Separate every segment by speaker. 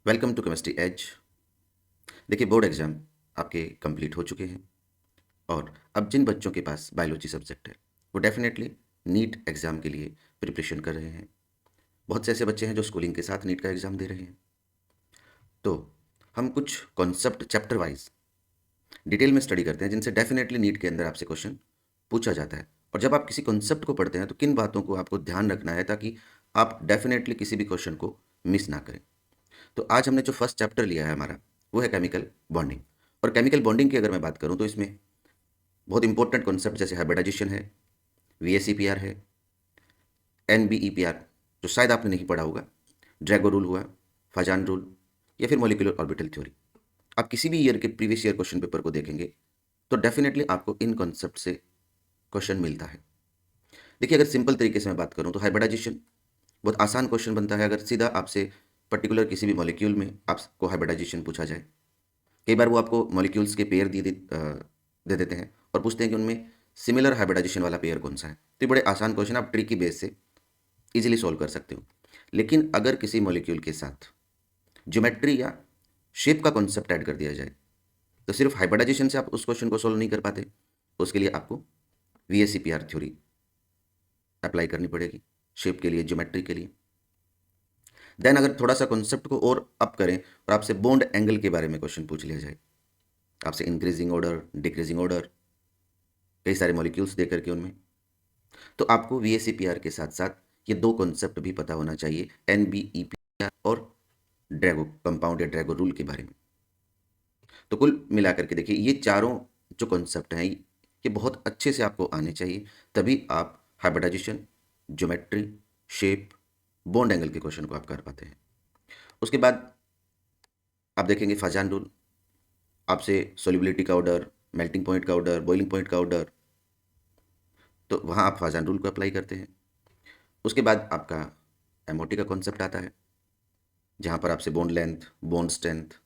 Speaker 1: Welcome to chemistry age. देखिए, board exam आपके complete हो चुके हैं और अब जिन बच्चों के पास बायोलॉजी सब्जेक्ट है वो डेफिनेटली नीट एग्ज़ाम के लिए प्रिपरेशन कर रहे हैं। बहुत से ऐसे बच्चे हैं जो स्कूलिंग के साथ नीट का एग्ज़ाम दे रहे हैं। तो हम कुछ कॉन्सेप्ट चैप्टर वाइज डिटेल में स्टडी करते हैं जिनसे डेफिनेटली नीट के अंदर आपसे क्वेश्चन पूछा जाता है। और जब आप किसी कॉन्सेप्ट को पढ़ते हैं तो किन बातों को आपको ध्यान रखना है ताकि आप डेफिनेटली किसी भी क्वेश्चन को मिस ना करें। तो आज हमने जो फर्स्ट चैप्टर लिया है हमारा वो है केमिकल बॉन्डिंग। और केमिकल बॉन्डिंग की अगर मैं बात करूं तो इसमें बहुत इंपॉर्टेंट कॉन्सेप्ट जैसे हाइब्रिडाइजेशन है, वीएसीपीआर है, एनबीईपीआर जो शायद आपने नहीं पढ़ा होगा, ड्रैगो रूल हुआ, फाजान रूल या फिर मॉलिक्यूलर ऑर्बिटल थ्योरी। आप किसी भी ईयर के प्रीवियस ईयर क्वेश्चन पेपर को देखेंगे तो डेफिनेटली आपको इन कॉन्सेप्ट से क्वेश्चन मिलता है। देखिए, अगर सिंपल तरीके से मैं बात करूं तो हाइब्रिडाइजेशन बहुत आसान क्वेश्चन बनता है अगर सीधा आपसे पर्टिकुलर किसी भी मॉलिक्यूल में आपको हाइब्रिडाइजेशन पूछा जाए। कई बार वो आपको मॉलिक्यूल्स के पेयर दे देते हैं और पूछते हैं कि उनमें सिमिलर हाइब्रिडाइजेशन वाला पेयर कौन सा है। तो ये बड़े आसान क्वेश्चन आप ट्रिकी बेस से इजीली सॉल्व कर सकते हो। लेकिन अगर किसी मॉलिक्यूल के साथ ज्योमेट्री या शेप का कॉन्सेप्ट ऐड कर दिया जाए तो सिर्फ हाइब्रिडाइजेशन से आप उस क्वेश्चन को सॉल्व नहीं कर पाते। तो उसके लिए आपको वीएसीपीआर थ्योरी अप्लाई करनी पड़ेगी, शेप के लिए, ज्योमेट्री के लिए। देन अगर थोड़ा सा कॉन्सेप्ट को और अप करें और आपसे बॉन्ड एंगल के बारे में क्वेश्चन पूछ लिया जाए, आपसे इंक्रीजिंग ऑर्डर, डिक्रीजिंग ऑर्डर, कई सारे मॉलिक्यूल्स दे करके उनमें, तो आपको वीएसीपीआर के साथ साथ ये दो कॉन्सेप्ट भी पता होना चाहिए, एनबीईपीआर और ड्रैगो कंपाउंड या ड्रैगो रूल के बारे में। तो कुल मिलाकर के देखिए, ये चारों जो कॉन्सेप्ट हैं ये बहुत अच्छे से आपको आने चाहिए, तभी आप hybridization, geometry, shape, bond angle के क्वेश्चन को आप कर पाते हैं। उसके बाद आप देखेंगे फाजान रूल, आपसे सोल्युबिलिटी का ऑर्डर, मेल्टिंग पॉइंट का ऑर्डर, बॉइलिंग पॉइंट का ऑर्डर, तो वहाँ आप फाजान रूल को अप्लाई करते हैं। उसके बाद आपका एमओटी का कॉन्सेप्ट आता है जहाँ पर आपसे bond length, bond strength,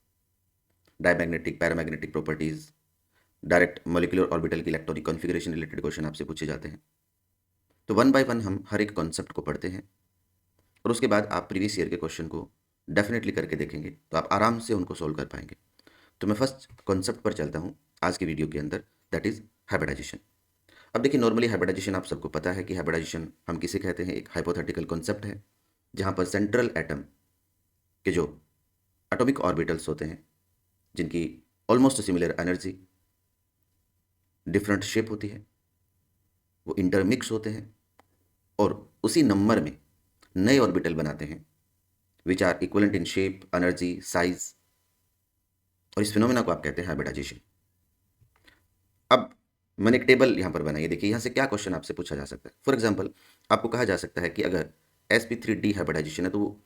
Speaker 1: diamagnetic, paramagnetic properties, direct molecular orbital की इलेक्ट्रॉनिक कॉन्फ़िगरेशन रिलेटेड क्वेश्चन आपसे पूछे जाते हैं। तो वन बाय वन हम हर एक कॉन्सेप्ट को पढ़ते हैं और उसके बाद आप प्रीवियस ईयर के क्वेश्चन को डेफिनेटली करके देखेंगे तो आप आराम से उनको सोल्व कर पाएंगे। तो मैं फर्स्ट कॉन्सेप्ट पर चलता हूँ आज की वीडियो के अंदर, दैट इज़ हाइब्रिडाइजेशन। अब देखिए, नॉर्मली हाइब्रिडाइजेशन आप सबको पता है कि हाइब्रिडाइजेशन हम किसे कहते हैं। एक हाइपोथेटिकल कॉन्सेप्ट है जहाँ पर सेंट्रल एटम के जो एटॉमिक ऑर्बिटल्स होते हैं जिनकी almost similar energy, different shape होती है, वो इंटरमिक्स होते हैं और उसी नंबर में नए ऑर्बिटल बनाते हैं which are equivalent in shape, energy, size, और इस फिनोमेना को आप कहते हैं हाइब्रिडाइजेशन। अब मैंने एक टेबल यहाँ पर बनाई है, देखिए यहाँ से क्या क्वेश्चन आपसे पूछा जा सकता है। फॉर एग्जाम्पल, आपको कहा जा सकता है कि अगर sp3d हाइब्रिडाइजेशन है तो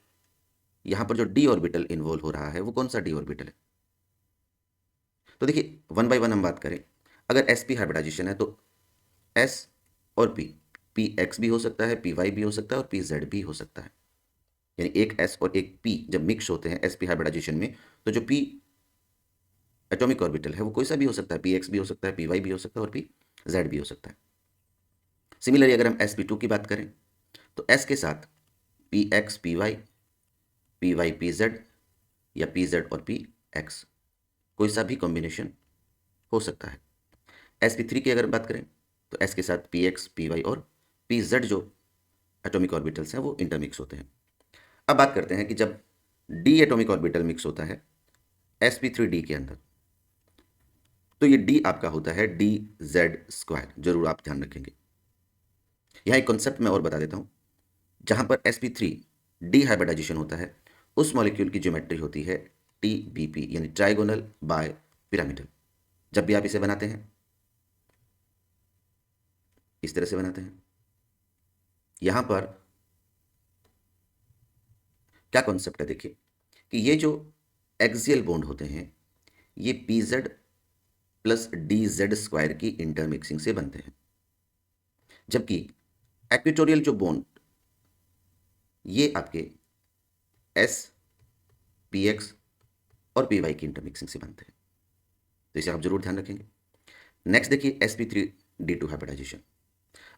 Speaker 1: यहाँ पर जो डी ऑर्बिटल इन्वॉल्व हो रहा है वो कौन सा डी ऑर्बिटल है। तो देखिए, वन बाय वन हम बात करें। अगर sp हाइब्रिडाइजेशन है तो s और p, पी एक्स भी हो सकता है, पी वाई भी हो सकता है और पी जेड भी हो सकता है। यानी एक s और एक p जब मिक्स होते हैं sp हाइब्रिडाइजेशन में तो जो p एटॉमिक ऑर्बिटल है वो कोई सा भी हो सकता है, पी एक्स भी हो सकता है, पी वाई भी हो सकता है और पी जेड भी हो सकता है। सिमिलरली अगर हम sp2 की बात करें तो s के साथ P X P Y P Z या पी जेड और पी एक्स कोई सा भी कॉम्बिनेशन हो सकता है। sp3 की अगर बात करें तो s के साथ पी एक्स पी वाई और पी जेड जो एटॉमिक ऑर्बिटल्स हैं वो इंटरमिक्स होते हैं। अब बात करते हैं कि जब डी एटॉमिक ऑर्बिटल मिक्स होता है sp3d के अंदर तो ये डी आपका होता है डी जेड स्क्वायर, जरूर आप ध्यान रखेंगे। यहाँ एक कॉन्सेप्ट मैं और बता देता हूँ, जहाँ पर sp3 डी हाइब्रिडाइजेशन होता है उस मॉलिक्यूल की ज्योमेट्री होती है TBP यानी ट्राइगोनल बाय पिरामिडल। जब भी आप इसे बनाते हैं इस तरह से बनाते हैं। यहाँ पर क्या कॉन्सेप्ट है देखिए कि ये जो एक्सियल बॉन्ड होते हैं ये PZ प्लस DZ स्क्वायर की इंटरमिक्सिंग से बनते हैं, जबकि इक्वेटोरियल जो बॉन्ड ये आपके S, PX और PY की इंटरमिक्सिंग से बनते हैं। तो इसे आप जरूर ध्यान रखेंगे। नेक्स्ट देखिए sp3d2 हाइब्रिडाइजेशन।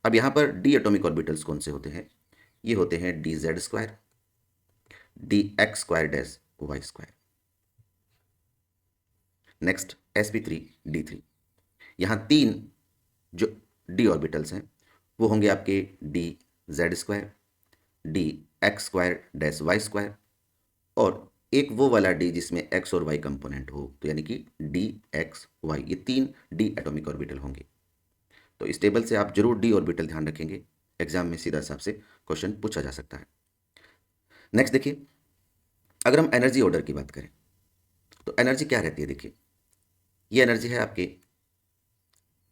Speaker 1: अब यहाँ पर डी एटॉमिक ऑर्बिटल्स कौन से होते हैं, ये होते हैं D Z square, D X square dash Y square. Next sp3d3, यहाँ 3 जो d ऑर्बिटल्स हैं वो होंगे आपके D Z square, D X square dash Y square, और एक वो वाला डी जिसमें एक्स और वाई कंपोनेंट हो, तो यानी कि डी एक्स वाई, ये 3 डी एटॉमिक ऑर्बिटल होंगे। तो इस टेबल से आप जरूर डी ऑर्बिटल ध्यान रखेंगे, एग्जाम में सीधा साफ से क्वेश्चन पूछा जा सकता है। नेक्स्ट देखिए, अगर हम एनर्जी ऑर्डर की बात करें तो एनर्जी क्या रहती है, देखिए ये एनर्जी है आपके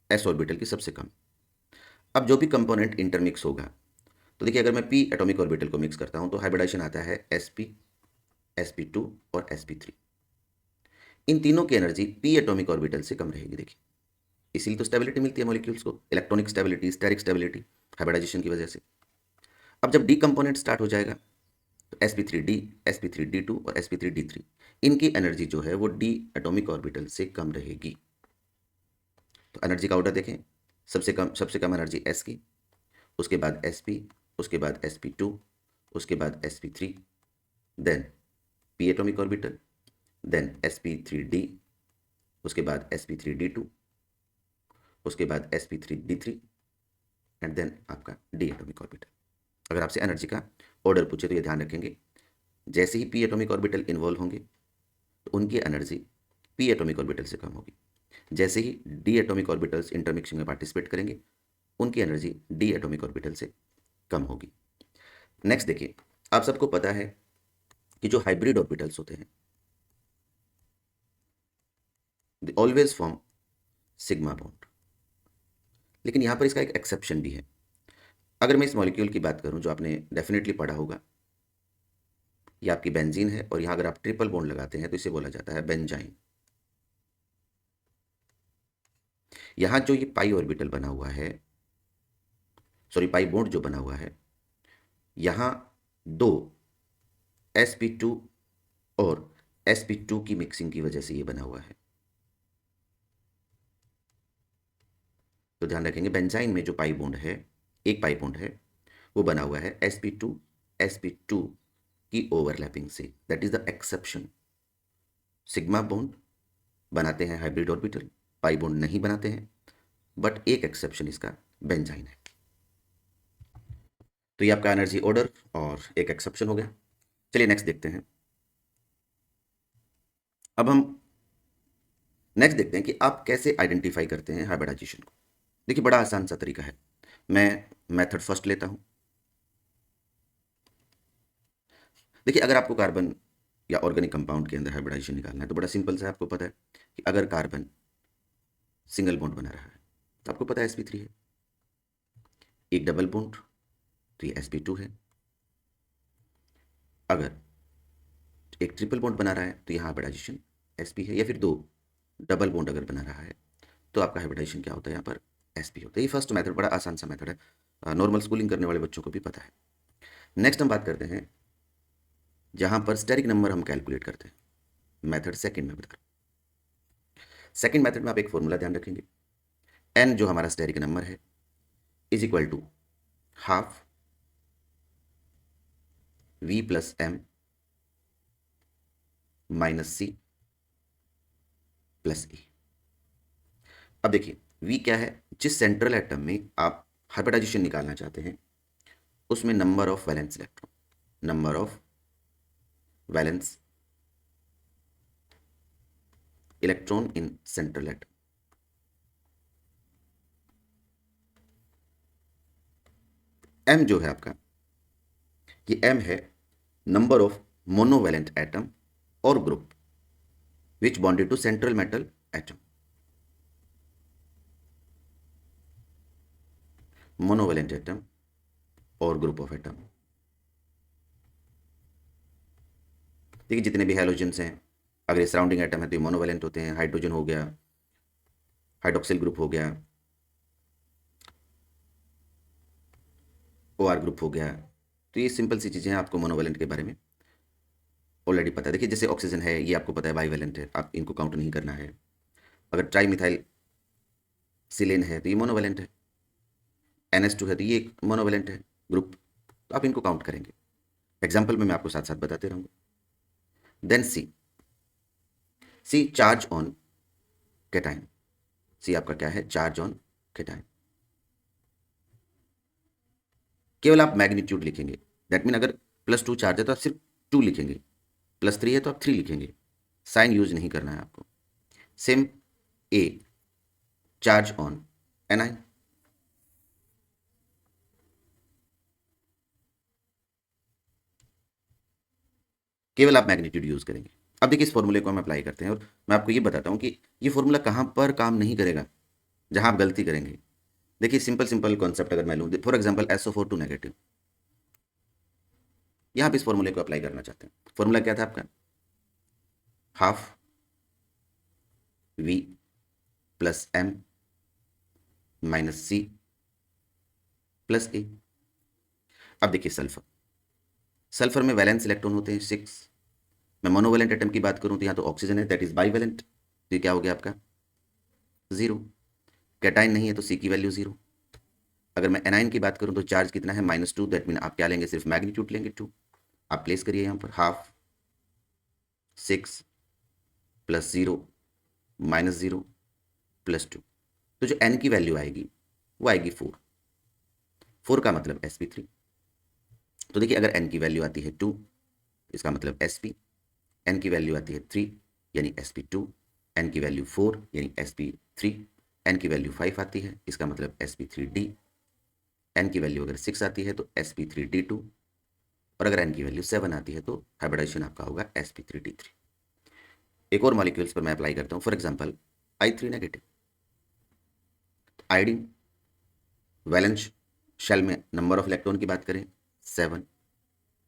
Speaker 1: एस ऑर्बिटल की सबसे कम। अब जो भी कंपोनेंट इंटरमिक्स होगा, तो देखिए अगर मैं पी एटॉमिक ऑर्बिटल को मिक्स करता हूं तो हाइब्रिडाइजेशन आता है sp, sp2 और sp3। इन तीनों की एनर्जी पी एटॉमिक ऑर्बिटल से कम रहेगी, देखिए इसीलिए तो स्टेबिलिटी मिलती है मॉलिक्यूल्स को, electronic stability, steric stability, hybridization की वजह से। अब जब डी कंपोनेंट स्टार्ट हो जाएगा तो sp3d, sp3d2 और sp3d3, इनकी एनर्जी जो है वो डी एटॉमिक ऑर्बिटल से कम रहेगी। तो एनर्जी का ऑर्डर देखें, सबसे कम एनर्जी s की, उसके बाद sp, उसके बाद sp2, उसके बाद sp3, then p atomic orbital, then sp3d, उसके बाद sp3d2, उसके बाद sp3d3 एंड देन आपका d एटॉमिक ऑर्बिटल। अगर आपसे एनर्जी का ऑर्डर पूछे तो ये ध्यान रखेंगे, जैसे ही p एटॉमिक ऑर्बिटल इन्वॉल्व होंगे तो उनकी एनर्जी p एटॉमिक ऑर्बिटल से कम होगी। जैसे ही d एटॉमिक ऑर्बिटल्स इंटरमिक्सिंग में पार्टिसिपेट करेंगे उनकी एनर्जी d एटॉमिक ऑर्बिटल से कम होगी। नेक्स्ट देखिए, आप सबको पता है कि जो हाइब्रिड ऑर्बिटल्स होते हैं they always form sigma bond, लेकिन यहां पर इसका एक एक्सेप्शन भी है। अगर मैं इस मॉलिक्यूल की बात करूं जो आपने डेफिनेटली पढ़ा होगा, ये आपकी बेंजीन है और यहां अगर आप ट्रिपल बॉन्ड लगाते हैं तो इसे बोला जाता है बेंजाइन। यहां जो ये पाई ऑर्बिटल बना हुआ है, सॉरी पाई बॉन्ड जो बना हुआ है, यहां दो sp2 और sp2 की मिक्सिंग की वजह से ये बना हुआ है। तो ध्यान रखेंगे बेंजाइन में जो पाई बॉन्ड है, एक पाई बॉन्ड है, वो बना हुआ है sp2 की ओवरलैपिंग से, that is the exception. Sigma bond बनाते हैं हाइब्रिड ऑर्बिटल, पाई बॉन्ड नहीं बनाते हैं, बट एक एक्सेप्शन इसका बेंजाइन है। तो ये आपका एनर्जी ऑर्डर और एक एक्सेप्शन हो गया। चलिए नेक्स्ट देखते हैं। अब हम नेक्स्ट देखते हैं कि आप कैसे आइडेंटिफाई करते हैं हाइब्रिडाइजेशन को। देखिए बड़ा आसान सा तरीका है, मैं मेथड फर्स्ट लेता हूं। देखिए अगर आपको कार्बन या ऑर्गेनिक कंपाउंड के अंदर हाइब्रिडाइजेशन निकालना है तो बड़ा सिंपल सा आपको पता है कि अगर कार्बन सिंगल बॉन्ड बना रहा है तो आपको पता है sp3 है, एक डबल बॉन्ड तो ये sp2 है, अगर एक ट्रिपल बॉन्ड बना रहा है तो यहाँ हाइब्रिडाइजेशन sp है, या फिर दो डबल बॉन्ड अगर बना रहा है तो आपका हाइब्रिडाइजेशन क्या होता है, यहाँ पर sp होता है। ये फर्स्ट मेथड बड़ा आसान सा मेथड है, नॉर्मल स्कूलिंग करने वाले बच्चों को भी पता है। नेक्स्ट हम बात करते हैं जहां पर स्टेरिक नंबर हम कैलकुलेट करते हैं, मेथड सेकंड में बता रहा हूं। सेकंड मेथड में आप एक फॉर्मूला ध्यान रखेंगे, n जो हमारा स्टेरिक नंबर है is equal to half v plus m minus c plus e। अब देखिए v क्या है, जिस सेंट्रल एटम में आप हाइब्रिडाइजेशन निकालना चाहते हैं उसमें number of valence electron, number of valence electron in central atom. m जो है आपका, ये m है नंबर ऑफ मोनोवैलेंट एटम और group which bonded to central metal atom. Monovalent atom और ग्रुप ऑफ एटम, देखिए जितने भी हैलोजेंस हैं अगर ये सराउंडिंग एटम है तो ये मोनोवैलेंट होते हैं, हाइड्रोजन हो गया, हाइड्रोक्सिल ग्रुप हो गया, OR ग्रुप हो गया। तो ये सिंपल सी चीज़ें हैं, आपको मोनोवैलेंट के बारे में ऑलरेडी पता है। देखिए जैसे ऑक्सीजन है ये आपको पता है बाईवैलेंट है, आप इनको काउंट नहीं करना है। अगर ट्राई मिथाइल सिलेन है तो ये मोनोवैलेंट है, NH2 है तो ये एक मोनोवैलेंट है ग्रुप, तो आप इनको काउंट करेंगे। एग्जाम्पल में मैं आपको साथ साथ बताते रहूँगा। Then C charge on cation, C आपका क्या है, चार्ज ऑन कैटाइन। केवल आप मैग्नीट्यूड लिखेंगे, दैट मीन अगर +2 चार्ज है तो आप सिर्फ 2 लिखेंगे, +3 है तो आप 3 लिखेंगे, साइन यूज नहीं करना है आपको। Same A charge on A9, केवल आप मैग्नीट्यूड यूज करेंगे। अब देखिए इस फॉर्मूले को हम अप्लाई करते हैं और मैं आपको ये बताता हूँ कि ये फॉर्मूला कहाँ पर काम नहीं करेगा, जहाँ आप गलती करेंगे। देखिए सिंपल सिंपल कॉन्सेप्ट अगर मैं लूँ, फॉर एग्जाम्पल SO4 नेगेटिव, यहाँ पे इस फॉर्मूले को अप्लाई करना चाहते हैं। फॉर्मूला क्या था आपका, half V plus M minus C plus A। अब देखिए सल्फर में वैलेंस इलेक्ट्रॉन होते हैं 6। मैं मोनोवेलेंट एटम की बात करूं तो यहाँ तो ऑक्सीजन है, दैट इज बाईवेलेंट, तो ये क्या हो गया आपका 0। कैटाइन नहीं है तो C की वैल्यू 0। अगर मैं एनाइन की बात करूं तो चार्ज कितना है -2, दैट मीन आप क्या लेंगे, सिर्फ मैग्नीट्यूड लेंगे 2। आप प्लेस करिए यहाँ पर, हाफ 6 प्लस 0 -0 +2, तो जो n की वैल्यू आएगी वो आएगी 4 का मतलब sp3। तो देखिए अगर n की वैल्यू आती है 2, इसका मतलब sp, n की वैल्यू आती है 3 यानी sp2, n की वैल्यू 4 यानी sp3, n की वैल्यू 5 आती है, इसका मतलब sp3d, n की वैल्यू अगर 6 आती है तो sp3d2, और अगर n की वैल्यू 7 आती है तो हाइब्रिडाइजेशन आपका होगा sp3d3। एक और मॉलिक्यूल्स पर मैं अप्लाई करता हूँ, for example I3 negative, iodine valence shell में नंबर ऑफ इलेक्ट्रॉन की बात करें 7,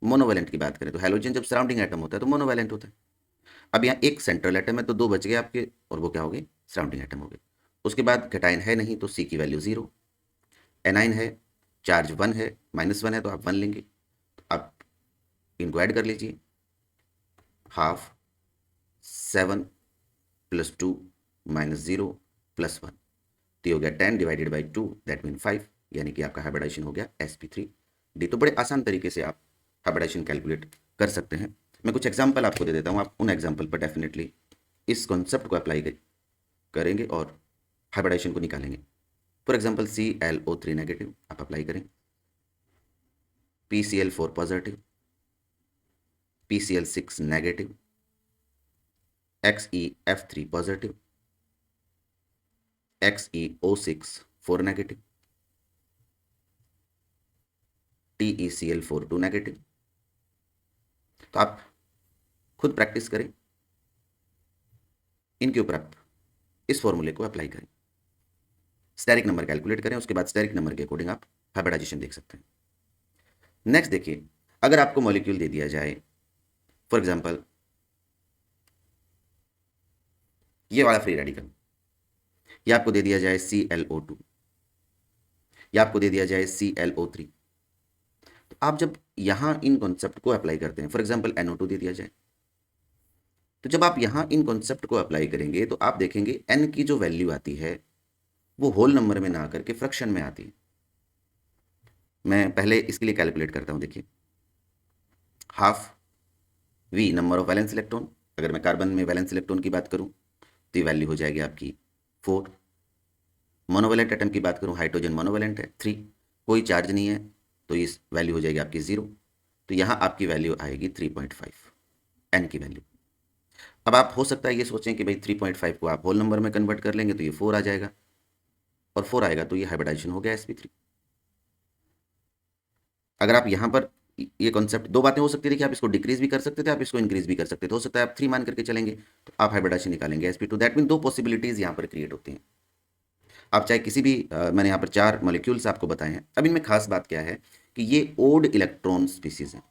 Speaker 1: मोनोवैलेंट की बात करें तो हेलोजन जब सराउंडिंग एटम होता है तो मोनोवैलेंट होता है। अब यहाँ एक सेंट्रल एटम है तो 2 बच गए आपके, और वो क्या हो गए, सराउंडिंग एटम हो गए। उसके बाद कैटाइन है नहीं तो C की वैल्यू 0, एनाइन है, चार्ज 1 है, -1 है तो आप 1 लेंगे। तो आप इनको ऐड कर लीजिए, हाफ 7 + 2 -0 +1, तो हो गया 10 डिवाइडेड बाई 2, दैट मीन 5, यानी कि आपका हाइब्रिडाइजेशन हो गया sp3d। तो बड़े आसान तरीके से आप हाइब्रिडाइजेशन कैलकुलेट कर सकते हैं। मैं कुछ एग्जांपल आपको दे देता हूँ, आप उन एग्जांपल पर डेफिनेटली इस कॉन्सेप्ट को अप्लाई करेंगे और हाइब्रिडाइजेशन को निकालेंगे। फॉर एग्जांपल ClO3 नेगेटिव आप अप्लाई करें, PCl4 positive, PCl6 negative, XeF3 positive, XeO6 4 negative, TeCl4 2 negative. तो आप खुद प्रैक्टिस करें, इनके ऊपर आप इस फॉर्मूले को अप्लाई करें, स्टेरिक नंबर कैलकुलेट करें, उसके बाद स्टेरिक नंबर के अकॉर्डिंग आप हाइब्रिडाइजेशन देख सकते हैं। नेक्स्ट देखिए, अगर आपको मॉलिक्यूल दे दिया जाए, फॉर एग्जांपल ये वाला फ्री रेडिकल, ये आपको दे दिया जाए ClO2, या आपको दे दिया जाए ClO3, तो आप जब यहां इन कॉन्सेप्ट को अप्लाई करते हैं, फॉर एग्जांपल NO2 दे दिया जाए, तो जब आप यहां इन कॉन्सेप्ट को अप्लाई करेंगे तो आप देखेंगे n की जो वैल्यू आती है वो होल नंबर में ना आकर के फ्रैक्शन में आती है। मैं पहले इसके लिए कैलकुलेट करता हूं, देखिए half V number of valence electron, अगर मैं कार्बन में वैलेंस इलेक्ट्रॉन की बात करूं तो ये वैल्यू हो जाएगी आपकी 4। मोनोवेलेंट एटम की बात करूं, हाइड्रोजन मोनोवेलेंट है 3, कोई चार्ज नहीं है तो इस वैल्यू हो जाएगी आपकी 0, तो यहाँ आपकी वैल्यू आएगी 3.5 n की वैल्यू। अब आप हो सकता है ये सोचें कि भाई 3.5 को आप होल नंबर में कन्वर्ट कर लेंगे तो ये 4 आ जाएगा, और 4 आएगा तो ये हाइब्रिडाइजेशन हो गया sp3। अगर आप यहाँ पर ये कॉन्सेप्ट, दो बातें हो सकती है, देखिए आप इसको डिक्रीज भी कर सकते थे, आप इसको इंक्रीज भी कर सकते थे, हो सकता है आप 3 मान करके चलेंगे तो आप हाइब्रिडाइजेशन निकालेंगे sp2, दैट मीन 2 पॉसिबिलिटीज यहाँ पर क्रिएट होती हैं। आप चाहे किसी भी मैंने यहाँ पर 4 मॉलिक्यूल्स आपको बताए हैं। अब इनमें खास बात क्या है कि ये ओड इलेक्ट्रॉन स्पीसीज हैं।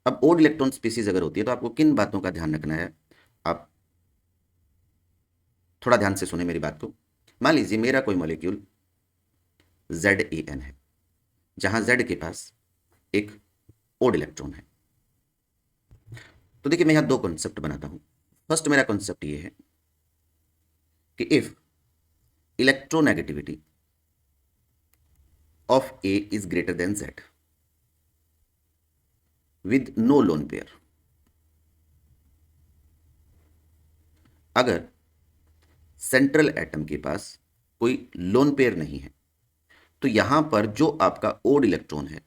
Speaker 1: अब ओड इलेक्ट्रॉन स्पीसीज अगर होती है तो आपको किन बातों का ध्यान रखना है, आप थोड़ा ध्यान से सुने मेरी बात को। मान लीजिए मेरा कोई मॉलिक्यूल ZAN है, जहां Z के पास एक ओड इलेक्ट्रॉन है। तो देखिए मैं यहां 2 कॉन्सेप्ट बनाता हूं। फर्स्ट मेरा कॉन्सेप्ट ये है कि if electronegativity of A is greater than Z, with no lone pair. अगर सेंट्रल एटम के पास कोई लोन पेयर नहीं है तो यहां पर जो आपका ओड इलेक्ट्रॉन है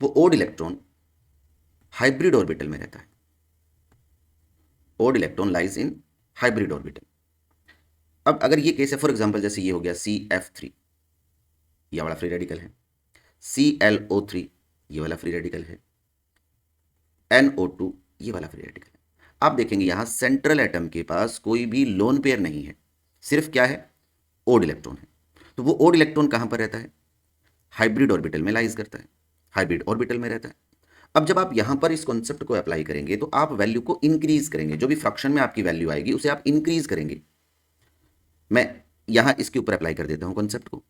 Speaker 1: वो ओड इलेक्ट्रॉन हाइब्रिड ऑर्बिटल में रहता है। Odd electron lies in hybrid orbital. अब अगर ये केस है, फॉर एग्जांपल जैसे ये हो गया CF3, ये वाला फ्री रेडिकल है, ClO3 ये वाला फ्री रेडिकल है, NO2 ये वाला फ्री रेडिकल है। आप देखेंगे यहां सेंट्रल एटम के पास कोई भी लोन पेयर नहीं है, सिर्फ क्या है, ओड इलेक्ट्रॉन है। तो वो ओड इलेक्ट्रॉन कहां पर रहता है, हाइब्रिड ऑर्बिटल में लाइज करता है, हाइब्रिड ऑर्बिटल में रहता है। अब जब आप यहां पर इस कॉन्सेप्ट को अप्लाई करेंगे तो आप वैल्यू को इंक्रीज करेंगे, जो भी फ्रैक्शन में आपकी वैल्यू आएगी उसे आप इंक्रीज करेंगे। मैं यहां इसके ऊपर अप्लाई कर देता हूं कॉन्सेप्ट को।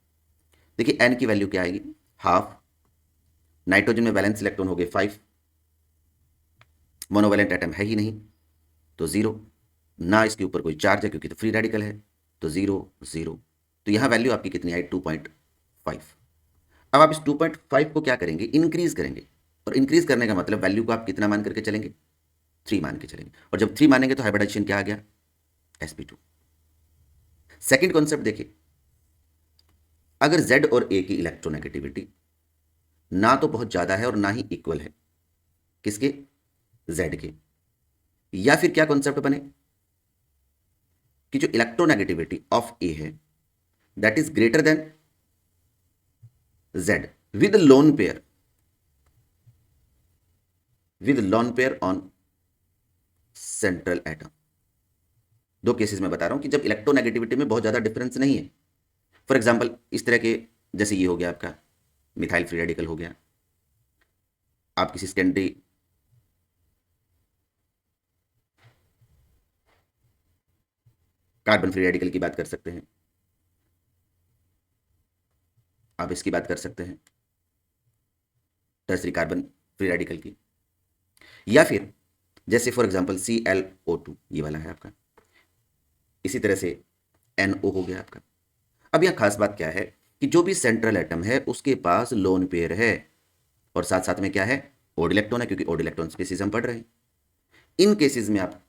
Speaker 1: देखिए एन की वैल्यू क्या आएगी, हाफ, नाइट्रोजन में वैलेंस इलेक्ट्रॉन हो गए 5, मोनोवैलेंट एटम है ही नहीं तो 0, ना इसके ऊपर कोई चार्ज है क्योंकि तो फ्री रेडिकल है तो 0 0। तो यहां वैल्यू आपकी कितनी आई, 2.5। अब आप इस 2.5 को क्या करेंगे, इंक्रीज करेंगे। और इंक्रीज करने का मतलब वैल्यू को आप कितना मान करके चलेंगे, 3 मान के चलेंगे। और जब 3 मानेंगे तो हाइब्रिडाइजेशन क्या आ गया, sp2। सेकेंड कॉन्सेप्ट देखिए, अगर Z और A की इलेक्ट्रोनेगेटिविटी ना तो बहुत ज्यादा है और ना ही इक्वल है, किसके, Z के, या फिर क्या कॉन्सेप्ट बने कि जो इलेक्ट्रोनेगेटिविटी ऑफ A है that is greater than Z with lone pair, with loan pair on central atom. दो केसेस में बता रहा हूं कि जब इलेक्ट्रोनेगेटिविटी में बहुत ज्यादा डिफरेंस नहीं है। फॉर एग्जांपल इस तरह के, जैसे ये हो गया आपका मिथाइल फ्री रेडिकल हो गया, आप किसी सेकेंडरी कार्बन फ्री रेडिकल की बात कर सकते हैं, आप इसकी बात कर सकते हैं टर्सरी कार्बन फ्री रेडिकल की, या फिर जैसे फॉर एग्जांपल ClO2 ये वाला है आपका, इसी तरह से NO हो गया आपका। अब यहां खास बात क्या है कि जो भी सेंट्रल एटम है उसके पास लोन पेयर है और साथ साथ में क्या है, ओड इलेक्ट्रॉन है, क्योंकि ओड इलेक्ट्रॉन स्पीसीज हम पढ़ रहे हैं। इन केसेस में आप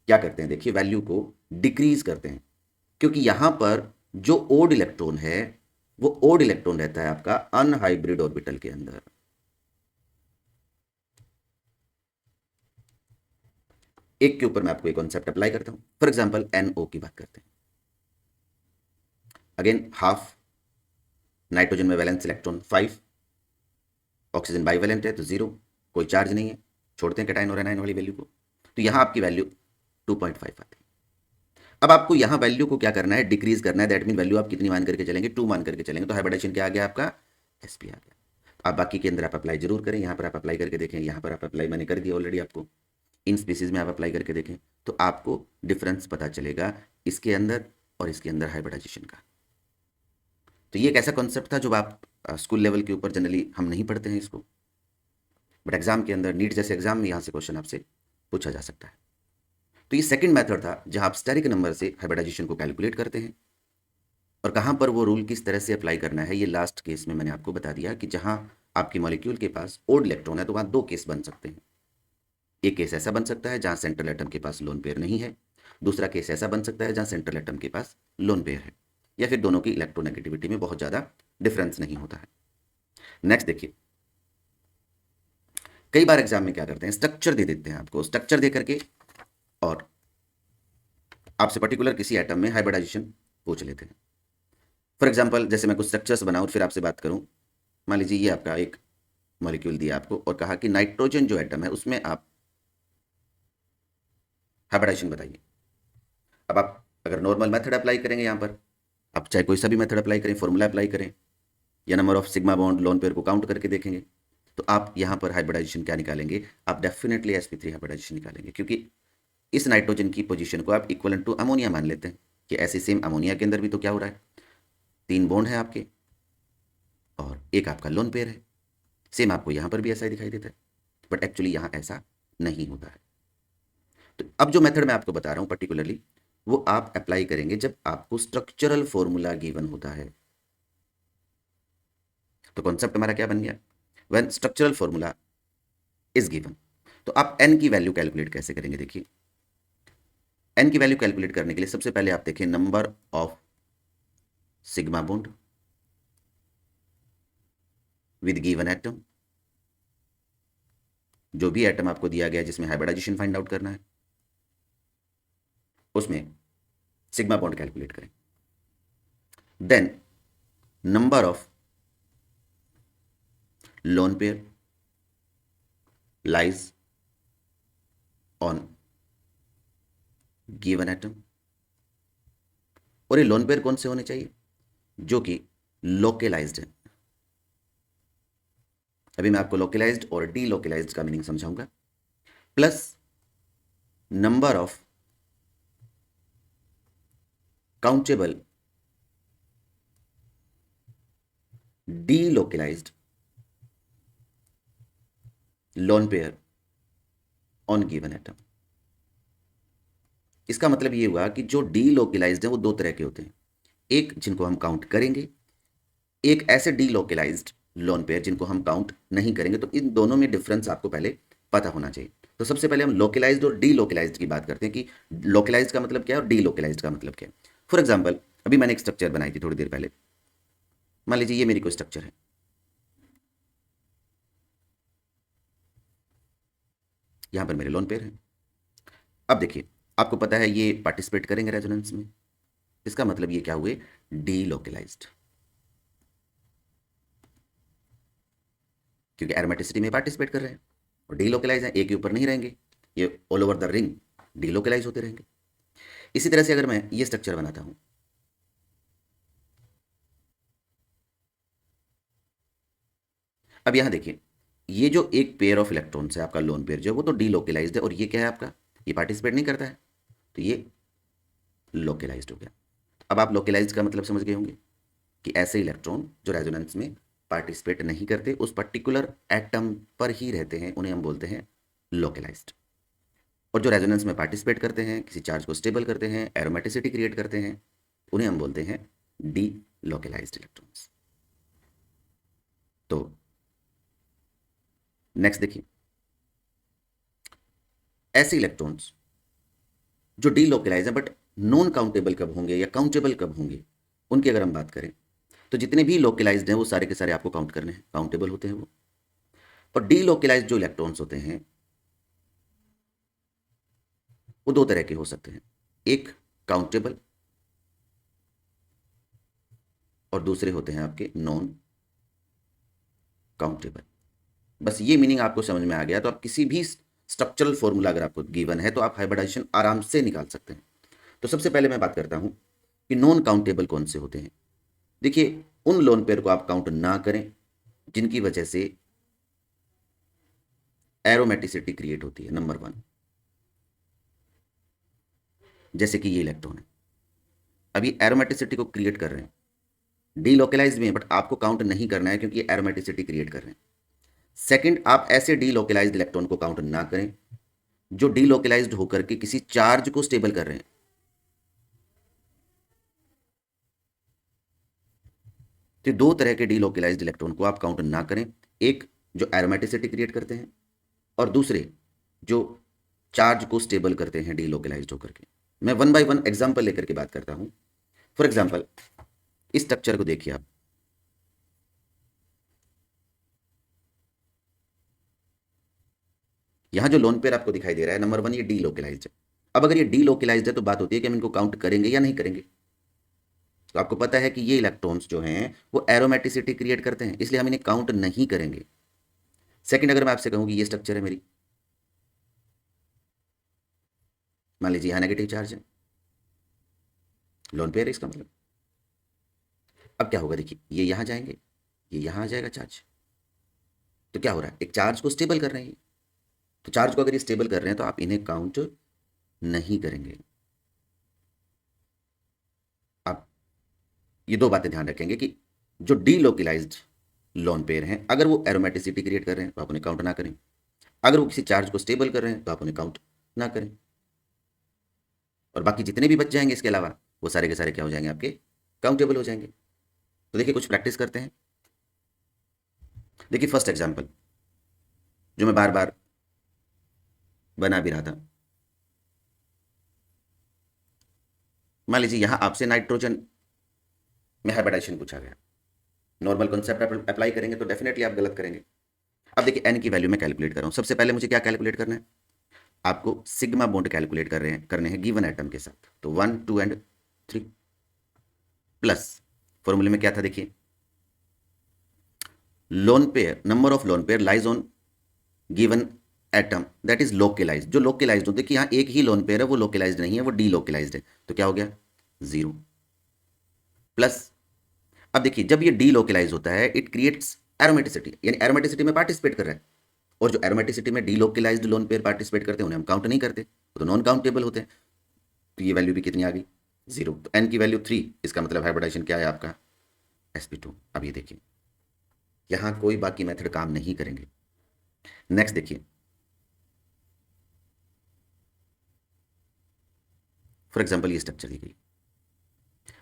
Speaker 1: क्या करते हैं, देखिए वैल्यू को डिक्रीज करते हैं, क्योंकि यहां पर जो ओड इलेक्ट्रॉन है वो ओड इलेक्ट्रॉन रहता है आपका अनहाइब्रिड ऑर्बिटल के अंदर। एक के ऊपर मैं आपको एक कॉन्सेप्ट अप्लाई करता हूं, फॉर एग्जांपल NO की बात करते हैं। अगेन हाफ, नाइट्रोजन में वैलेंस इलेक्ट्रॉन 5, ऑक्सीजन बाइवेलेंट है तो 0, कोई चार्ज नहीं है, छोड़ते हैं कैटायन और एनायन वाली वैल्यू को, तो यहां आपकी वैल्यू 2.5 आती है। अब आपको यहां वैल्यू को क्या करना है, डिक्रीज करना है। दैट मीन वैल्यू आप कितनी मान करके चलेंगे, 2 मान करके चलेंगे, तो हाइब्रिडाइजेशन क्या आ गया आपका, sp आ गया। आप बाकी के अंदर आप अप्लाई जरूर करें, यहां पर आप अप्लाई करके देखें, यहां पर आप अप्लाई मैंने कर दिया ऑलरेडी आपको, इन स्पीसीज में आप अप्लाई करके देखें तो आपको डिफरेंस पता चलेगा इसके अंदर और इसके अंदर हाइब्रिडाइजेशन का। तो ये एक ऐसा कॉन्सेप्ट था जो आप स्कूल लेवल के ऊपर जनरली हम नहीं पढ़ते हैं इसको, बट एग्जाम के अंदर, नीट जैसे एग्जाम में यहाँ से क्वेश्चन आपसे पूछा जा सकता है। तो ये सेकंड मेथड था जहां आप स्टेरिक नंबर से हाइब्रिडाइजेशन को कैलकुलेट करते हैं, और कहां पर वो रूल किस तरह से अप्लाई करना है ये लास्ट केस में मैंने आपको बता दिया कि जहां आपकी मॉलिक्यूल के पास ओड इलेक्ट्रॉन है तो वहां दो केस बन सकते हैं। एक केस ऐसा बन सकता है जहां सेंट्रल एटम के पास लोन पेयर नहीं है, दूसरा केस ऐसा बन सकता है जहां सेंट्रल एटम के पास लोन पेयर है, या फिर दोनों की इलेक्ट्रोनेगेटिविटी में बहुत ज़्यादा डिफरेंस नहीं होता है। नेक्स्ट देखिए, कई बार एग्जाम में क्या करते हैं, स्ट्रक्चर दे देते हैं आपको, स्ट्रक्चर दे करके और आपसे पर्टिकुलर किसी एटम में हाइब्रिडाइजेशन पूछ लेते हैं। फॉर एग्जाम्पल जैसे मैं कुछ स्ट्रक्चर्स बनाऊँ फिर आपसे बात करूँ, मान लीजिए ये आपका एक मॉलिक्यूल दिया आपको और कहा कि नाइट्रोजन जो एटम है उसमें आप हाइब्रिडाइजेशन बताइए। अब आप अगर नॉर्मल मेथड अप्लाई करेंगे यहाँ पर, आप चाहे कोई सा भी मेथड अप्लाई करें, फॉर्मूला अप्लाई करें या number of sigma bond lone pair को काउंट करके देखेंगे, तो आप यहाँ पर हाइब्रिडाइजेशन क्या निकालेंगे, आप डेफिनेटली sp3 हाइब्रिडाइजेशन निकालेंगे, क्योंकि इस नाइट्रोजन की पोजीशन को आप इक्वलेंट टू अमोनिया मान लेते हैं कि ऐसे सेम अमोनिया के अंदर भी तो क्या हो रहा है, 3 बॉन्ड है आपके और एक आपका लोन पेयर है। सेम आपको यहाँ पर भी ऐसा ही दिखाई देता है, बट एक्चुअली यहाँ ऐसा नहीं होता है। तो अब जो मेथड मैं आपको बता रहा हूँ पर्टिकुलरली वो आप अप्लाई करेंगे जब आपको स्ट्रक्चरल फॉर्मूला गिवन होता है। तो कॉन्सेप्ट हमारा क्या बन गया, when structural formula is given. तो आप एन की वैल्यू कैलकुलेट कैसे करेंगे? देखिए, एन की वैल्यू कैलकुलेट करने के लिए सबसे पहले आप देखिए number of sigma bond with given atom. जो भी एटम आपको दिया गया जिसमें हाइब्रिडाइजेशन फाइंड आउट करना है, उसमें सिग्मा बॉन्ड कैलकुलेट करें। Then number of lone pair lies on given atom. और ये लोन पेयर कौन से होने चाहिए? जो कि लोकेलाइज्ड है। अभी मैं आपको लोकेलाइज्ड और डी लोकेलाइज्ड का मीनिंग समझाऊंगा। Plus number of countable delocalized lone pair on given atom. इसका मतलब ये हुआ कि जो डीलोकेलाइज्ड है वो दो तरह के होते हैं, एक जिनको हम काउंट करेंगे, एक ऐसे डीलोकेलाइज्ड लोन पेयर जिनको हम काउंट नहीं करेंगे। तो इन दोनों में डिफरेंस आपको पहले पता होना चाहिए। तो सबसे पहले हम लोकेलाइज्ड और डीलोकेलाइज्ड की बात करते हैं कि लोकेलाइज्ड का मतलब क्या है और डीलोकेलाइज्ड का मतलब क्या है। फॉर एग्जाम्पल, अभी मैंने एक स्ट्रक्चर बनाई थी थोड़ी देर पहले। मान लीजिए ये मेरी कोई स्ट्रक्चर है, यहां पर मेरे लोन पेयर हैं। अब देखिए, आपको पता है ये पार्टिसिपेट करेंगे रेजोनेंस में, इसका मतलब ये क्या हुए? डीलोकेलाइज्ड, क्योंकि एरोमेटिसिटी में पार्टिसिपेट कर रहे हैं। और डीलोकेलाइज है, एक के ऊपर नहीं रहेंगे, ये ऑल ओवर द रिंग डीलोकेलाइज होते रहेंगे। इसी तरह से अगर मैं ये स्ट्रक्चर बनाता हूं, अब यहां देखिए, ये जो एक पेयर ऑफ इलेक्ट्रॉन्स है आपका लोन पेयर जो, वो तो डीलोकेलाइज्ड है, और ये क्या है आपका? ये पार्टिसिपेट नहीं करता है, तो ये लोकेलाइज्ड हो गया। अब आप लोकेलाइज्ड का मतलब समझ गए होंगे कि ऐसे इलेक्ट्रॉन जो रेजोनेंस में पार्टिसिपेट नहीं करते, उस पर्टिकुलर एटम पर ही रहते हैं, उन्हें हम बोलते हैं लोकेलाइज्ड। और जो रेजोनेंस में पार्टिसिपेट करते हैं, किसी चार्ज को स्टेबल करते हैं, एरोमेटिसिटी क्रिएट करते हैं, उन्हें हम बोलते हैं डी लोकेलाइज्ड इलेक्ट्रॉन्स। तो नेक्स्ट देखिए, ऐसे इलेक्ट्रॉन्स जो डी लोकेलाइज है बट नॉन काउंटेबल कब होंगे या काउंटेबल कब होंगे, उनकी अगर हम बात करें तो जितने भी लोकेलाइज्ड हैं वो सारे के सारे आपको काउंट करने हैं, काउंटेबल होते हैं वो। और डी लोकेलाइज्ड जो इलेक्ट्रॉन्स होते हैं वो दो तरह के हो सकते हैं, एक काउंटेबल और दूसरे होते हैं आपके नॉन काउंटेबल। बस ये मीनिंग आपको समझ में आ गया तो आप किसी भी स्ट्रक्चरल फॉर्मूला अगर आपको गिवन है तो आप हाइब्रिडाइजेशन आराम से निकाल सकते हैं। तो सबसे पहले मैं बात करता हूं कि नॉन काउंटेबल कौन से होते हैं। देखिए, उन लोन पेयर को आप काउंट ना करें जिनकी वजह से एरोमेटिसिटी क्रिएट होती है, नंबर वन। जैसे कि ये इलेक्ट्रॉन है, अभी एरोमेटिसिटी को क्रिएट कर रहे हैं, डीलोकेलाइज में है बट आपको काउंट नहीं करना है क्योंकि ये एरोमेटिसिटी क्रिएट कर रहे हैं। सेकंड, आप ऐसे डीलोकेलाइज्ड इलेक्ट्रॉन को काउंट ना करें जो डीलोकेलाइज्ड होकर के किसी चार्ज को स्टेबल कर रहे हैं। तो दो तरह के डीलोकेलाइज्ड इलेक्ट्रॉन को आप काउंट ना करें, एक जो एरोमेटिसिटी क्रिएट करते हैं और दूसरे जो चार्ज को स्टेबल करते हैं डीलोकेलाइज्ड होकर के। मैं वन बाय वन एग्जांपल लेकर के बात करता हूं। फॉर एग्जांपल, इस स्ट्रक्चर को देखिए आप, यहां जो लोन पेयर आपको दिखाई दे रहा है नंबर वन, ये डीलोकेलाइज्ड है। अब अगर ये डीलोकेलाइज्ड है तो बात होती है कि हम इनको काउंट करेंगे या नहीं करेंगे। तो आपको पता है कि ये इलेक्ट्रॉन्स जो हैं वो एरोमेटिसिटी क्रिएट करते हैं, इसलिए हम इन्हें काउंट नहीं करेंगे। सेकंड, अगर मैं आपसे कहूं कि ये स्ट्रक्चर है मेरी, मान लीजिए यहां नेगेटिव चार्ज है, लोन पेयर है इसका मतलब। अब क्या होगा? देखिए, ये यहां जाएंगे, ये यहां आ जाएगा चार्ज। तो क्या हो रहा है? एक चार्ज को स्टेबल कर रहे हैं। तो चार्ज को अगर ये स्टेबल कर रहे हैं तो आप इन्हें काउंट नहीं करेंगे। आप ये दो बातें ध्यान रखेंगे कि जो डीलोकेलाइज्ड लोन पेयर हैं, अगर वो एरोमेटिसिटी क्रिएट कर रहे हैं तो आप उन्हें काउंट ना करें, अगर वो किसी चार्ज को स्टेबल कर रहे हैं तो आप उन्हें काउंट ना करें। और बाकी जितने भी बच जाएंगे इसके अलावा, वो सारे के सारे क्या हो जाएंगे? आपके काउंटेबल हो जाएंगे। तो देखिए, कुछ प्रैक्टिस करते हैं। देखिए फर्स्ट एग्जाम्पल जो मैं बार बार बना भी रहा था, मान लीजिए यहां आपसे नाइट्रोजन में हाइब्रिडाइजेशन पूछा गया। नॉर्मल कॉन्सेप्ट अप्लाई करेंगे तो डेफिनेटली आप गलत करेंगे। अब देखिए एन की वैल्यू मैं कैलकुलेट कर रहा हूं। सबसे पहले मुझे क्या कैलकुलेट करना है, आपको सिग्मा बॉन्ड कैलकुलेट करने हैं गिवन एटम के साथ। तो 1 2 एंड 3 प्लस फॉर्मूले में क्या था देखिए, lone pair number of lone pair lies on given atom that is localise. जो लोकलाइज हो, देखिए यहाँ एक ही लोन पेयर है, वो लोकलाइज नहीं है, वो डी लोकलाइज है। तो क्या हो गया 0 प्लस, अब देखिए जब ये डी लोकलाइज होता है इट क्रिएट्स एरोमेटिसिटी, यानी एरोमेटिसिटी में पार्टिसिपेट कर रहा है। और जो एरोमेटिसिटी में delocalized lone pair participate करते हैं उन्हें हम काउंट नहीं करते, वो तो नॉन काउंटेबल होते हैं। तो ये वैल्यू भी कितनी आ गई 0। तो एन की वैल्यू 3, इसका मतलब हाइब्रिडाइजेशन क्या है आपका sp2। अब ये देखिए यहां कोई बाकी मेथड काम नहीं करेंगे। नेक्स्ट देखिए, फॉर एग्जाम्पल ये स्ट्रक्चर दी गई।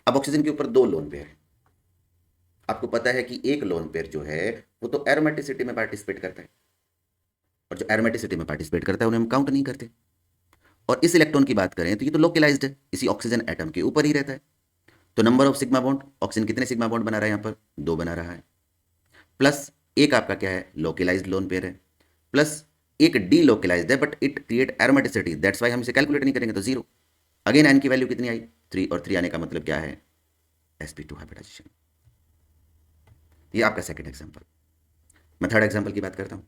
Speaker 1: अब ऑक्सीजन के ऊपर 2 लोन पेयर है। आपको पता है कि एक लोन पेयर जो है वो तो एरोमेटिसिटी में पार्टिसिपेट करता है, और जो एरोमेटिसिटी में पार्टिसिपेट करता है उन्हें हम काउंट नहीं करते। और इस इलेक्ट्रॉन की बात करें तो ये तो लोकलाइज्ड है, इसी ऑक्सीजन एटम के ऊपर ही रहता है। तो number of sigma bond, oxygen कितने सिग्मा बॉन्ड बना रहा है यहाँ पर 2 बना रहा है, प्लस एक आपका क्या है लोकलाइज्ड लोन पेयर है, प्लस एक डी लोकलाइज्ड है but it create aromaticity, that's why हम इसे कैलकुलेट नहीं करेंगे तो 0। अगेन एन की वैल्यू कितनी आई 3, और 3 आने का मतलब क्या है sp2 हाइब्रिडाइजेशन। ये आपका सेकंड एग्जांपल। मैं थर्ड एग्जांपल की बात करता हूं।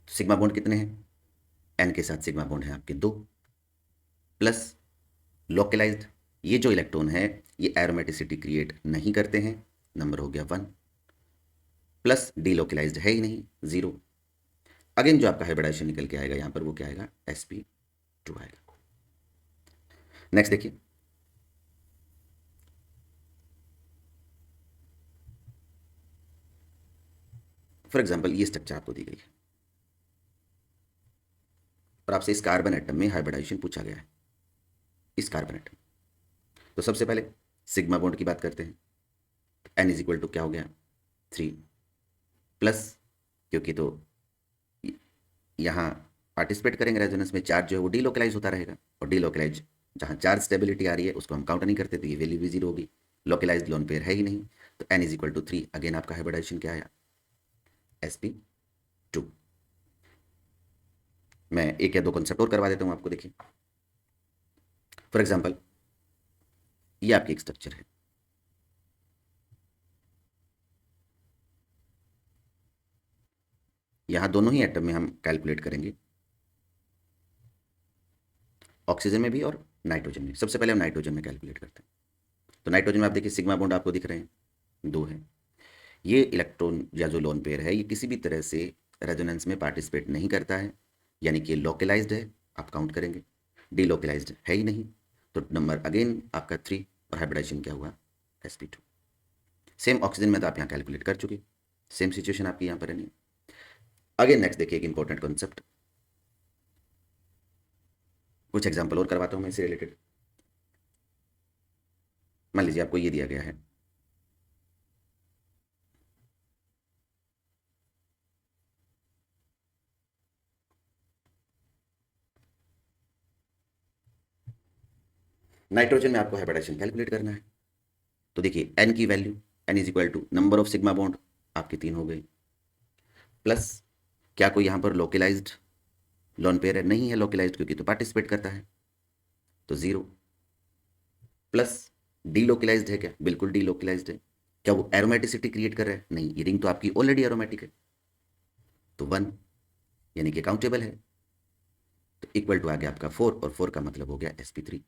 Speaker 1: सिग्मा बॉन्ड कितने हैं, एन के साथ सिग्मा बॉन्ड है आपके 2, प्लस लोकलाइज्ड, ये जो इलेक्ट्रॉन है ये एरोमेटिसिटी क्रिएट नहीं करते हैं, नंबर हो गया 1, प्लस डी लोकलाइज्ड है ही नहीं 0। अगेन जो आपका हाइब्रिडाइजेशन निकल के आएगा यहां पर वो क्या आएगा sp2 आएगा। नेक्स्ट देखिए, फॉर एग्जांपल ये स्ट्रक्चर आपको दी गई है और आपसे इस कार्बन एटम में हाइब्रिडाइजेशन पूछा गया है, इस कार्बन एटम। तो सबसे पहले सिग्मा बॉन्ड की बात करते हैं। एन इज इक्वल टू क्या हो गया 3 प्लस, क्योंकि तो यहाँ पार्टिसिपेट करेंगे रेजोनेंस में, चार्ज जो है वो डीलोकलाइज होता रहेगा, और डीलोकलाइज जहाँ चार्ज स्टेबिलिटी आ रही है उसको हम काउंट नहीं करते, तो ये वैल्यू भी 0 होगी। लोकलाइज लोन पेयर है ही नहीं, तो n is equal to 3। Again आपका हाइब्रिडाइजेशन क्या आया sp2। मैं एक या दो कॉन्सेप्ट और करवा देता हूँ आपको। देखिए फॉर एग्जाम्पल ये आपकी एक स्ट्रक्चर है, यहां दोनों ही एटम में हम कैलकुलेट करेंगे, ऑक्सीजन में भी और नाइट्रोजन में। सबसे पहले हम नाइट्रोजन में कैलकुलेट करते हैं। तो नाइट्रोजन में आप देखिए सिग्मा बॉन्ड आपको दिख रहे हैं 2 है। ये इलेक्ट्रॉन या जो लोन पेयर है ये किसी भी तरह से रेजोनेंस में पार्टिसिपेट नहीं करता है, यानी कि लोकलाइज्ड है, आप काउंट करेंगे। डीलोकलाइज्ड है ही नहीं, तो नंबर अगेन आपका 3, और हाइब्रिडाइजेशन क्या हुआ sp2। सेम ऑक्सीजन में तो आप यहाँ कैलकुलेट कर चुके, सेम सिचुएशन आपकी यहाँ पर है नहीं। अगेन नेक्स्ट देखिए एक इंपॉर्टेंट कॉन्सेप्ट, कुछ एग्जाम्पल और करवाता हूँ मैं इससे रिलेटेड। मान लीजिए आपको ये दिया गया है, नाइट्रोजन में आपको हाइब्रिडाइजेशन कैलकुलेट करना है। तो देखिए एन की value, n is equal to number of sigma bond आपके 3 हो गए, प्लस क्या कोई यहाँ पर लोकलाइज्ड लोन पेयर है, नहीं है लोकलाइज्ड क्योंकि तो पार्टिसिपेट करता है, तो 0, प्लस डीलोकलाइज्ड है क्या, बिल्कुल डीलोकलाइज्ड है। क्या वो एरोमेटिसिटी क्रिएट कर रहा है, नहीं, ये रिंग तो आपकी ऑलरेडी एरोमेटिक है, तो 1 यानी कि काउंटेबल है। तो इक्वल टू आ गया आपका 4, और 4 का मतलब हो गया sp3।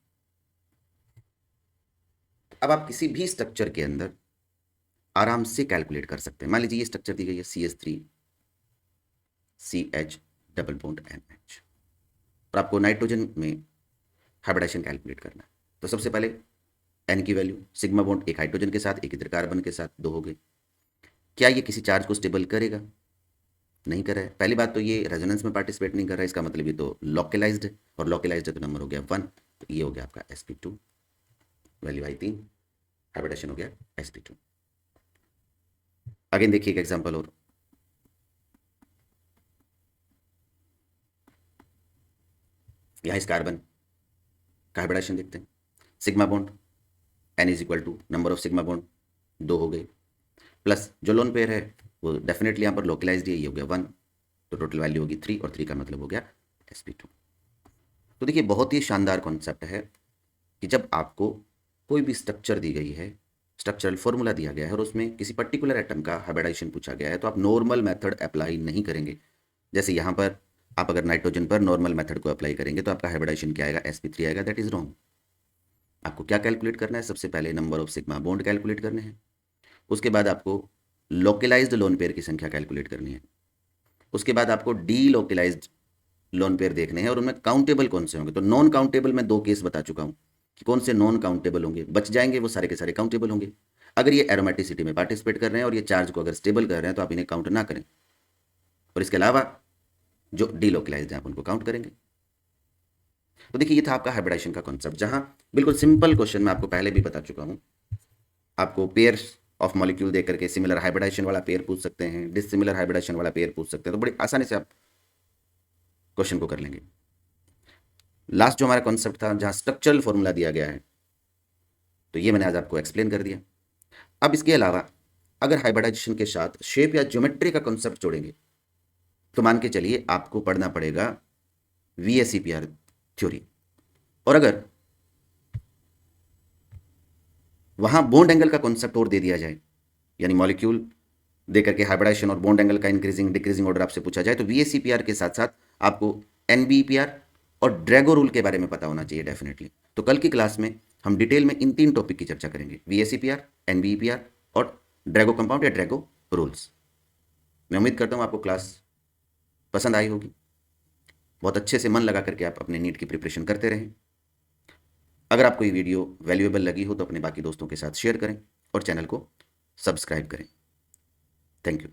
Speaker 1: अब आप किसी भी स्ट्रक्चर के अंदर आराम से कैलकुलेट कर सकते हैं। मान लीजिए ये स्ट्रक्चर दी गई है CH3 CH double bond NH, और आपको नाइट्रोजन में हाइब्रिडाइजेशन कैलकुलेट करना है। तो सबसे पहले एन की वैल्यू, सिग्मा बॉन्ड एक हाइड्रोजन के साथ एक इधर कार्बन के साथ 2 हो गए। क्या ये किसी चार्ज को स्टेबल करेगा, नहीं कर रहा है। पहली बात तो ये रेजोनेंस में पार्टिसिपेट नहीं कर रहा है, इसका मतलब ये तो लोकलाइज्ड है, और लोकलाइज्ड है तो नंबर हो गया 1। तो ये हो गया आपका sp2, वैल्यू आई 3, हाइब्रिडेशन हो गया sp2। अगेन देखिए एक एग्जांपल और, यहाँ इस कार्बन का हाइब्रिडेशन देखते हैं। Sigma bond n is equal to number of sigma bond 2 हो गए, प्लस जो लोन पेयर है वो डेफिनेटली यहाँ पर लोकलाइज्ड है, ये हो गया 1, तो टोटल वैल्यू होगी 3, और 3 का मतलब हो गया sp2। तो देखिए बहुत ही शानदार कॉन्सेप्ट है कि जब आपको कोई भी स्ट्रक्चर दी गई है, स्ट्रक्चरल फॉर्मूला दिया गया है और उसमें किसी पर्टिकुलर एटम का हाइब्रिडाइजेशन पूछा गया है, तो आप नॉर्मल मेथड अप्लाई नहीं करेंगे। जैसे यहाँ पर आप अगर नाइट्रोजन पर नॉर्मल मेथड को अप्लाई करेंगे तो आपका हाइब्रिडाइजेशन क्या आएगा, sp3 आएगा, दैट इज रॉन्ग। आपको क्या कैलकुलेट करना है, सबसे पहले number of sigma bond calculate करने हैं, उसके बाद आपको लोकलाइज्ड लोन पेयर की संख्या कैलकुलेट करनी है, उसके बाद आपको डी लोकलाइज्ड लोन पेयर देखने हैं और उनमें काउंटेबल कौन से होंगे। तो नॉन काउंटेबल मैं 2 केस बता चुका हूँ कि कौन से नॉन काउंटेबल होंगे, बच जाएंगे वो सारे के सारे काउंटेबल होंगे। अगर ये एरोमेटिसिटी में पार्टिसिपेट कर रहे हैं और ये चार्ज को अगर स्टेबल कर रहे हैं तो आप इन्हें काउंट ना करें, और इसके अलावा जो डीलोकलाइज्ड हैं आप उनको काउंट करेंगे। तो देखिए ये था आपका हाइब्रिडाइजेशन का कॉन्सेप्ट, जहां बिल्कुल सिंपल क्वेश्चन मैं आपको पहले भी बता चुका हूं। आपको पेयर ऑफ मॉलिक्यूल देकर के सिमिलर हाइब्रिडाइजेशन वाला पेयर पूछ सकते हैं, डिसिमिलर हाइब्रिडाइजेशन वाला पेयर पूछ सकते हैं, तो बड़ी आसानी से आप क्वेश्चन को कर लेंगे। लास्ट जो हमारा कॉन्सेप्ट था जहां स्ट्रक्चरल फॉर्मूला दिया गया है, तो ये मैंने आज आपको एक्सप्लेन कर दिया। अब इसके अलावा अगर हाइब्रिडाइजेशन के साथ शेप या ज्योमेट्री का कॉन्सेप्ट जोड़ेंगे तो मान के चलिए आपको पढ़ना पड़ेगा VSEPR थ्योरी, और अगर वहां बॉन्ड एंगल का कॉन्सेप्ट और दे दिया जाए, यानी मॉलिक्यूल देकर के हाइब्रिडाइजेशन और बॉन्ड एंगल का इंक्रीजिंग डिक्रीजिंग ऑर्डर आपसे पूछा जाए, तो VSEPR के साथ साथ आपको NBEPR और ड्रैगो रूल के बारे में पता होना चाहिए डेफिनेटली। तो कल की क्लास में हम डिटेल में इन 3 टॉपिक की चर्चा करेंगे, VSEPR, NBEPR और ड्रैगो कंपाउंड या ड्रैगो रूल्स। मैं उम्मीद करता हूँ आपको क्लास पसंद आई होगी, बहुत अच्छे से मन लगा करके आप अपने नीट की प्रिपरेशन करते रहें। अगर आपको ये वीडियो वैल्यूएबल लगी हो तो अपने बाकी दोस्तों के साथ शेयर करें और चैनल को सब्सक्राइब करें। Thank you.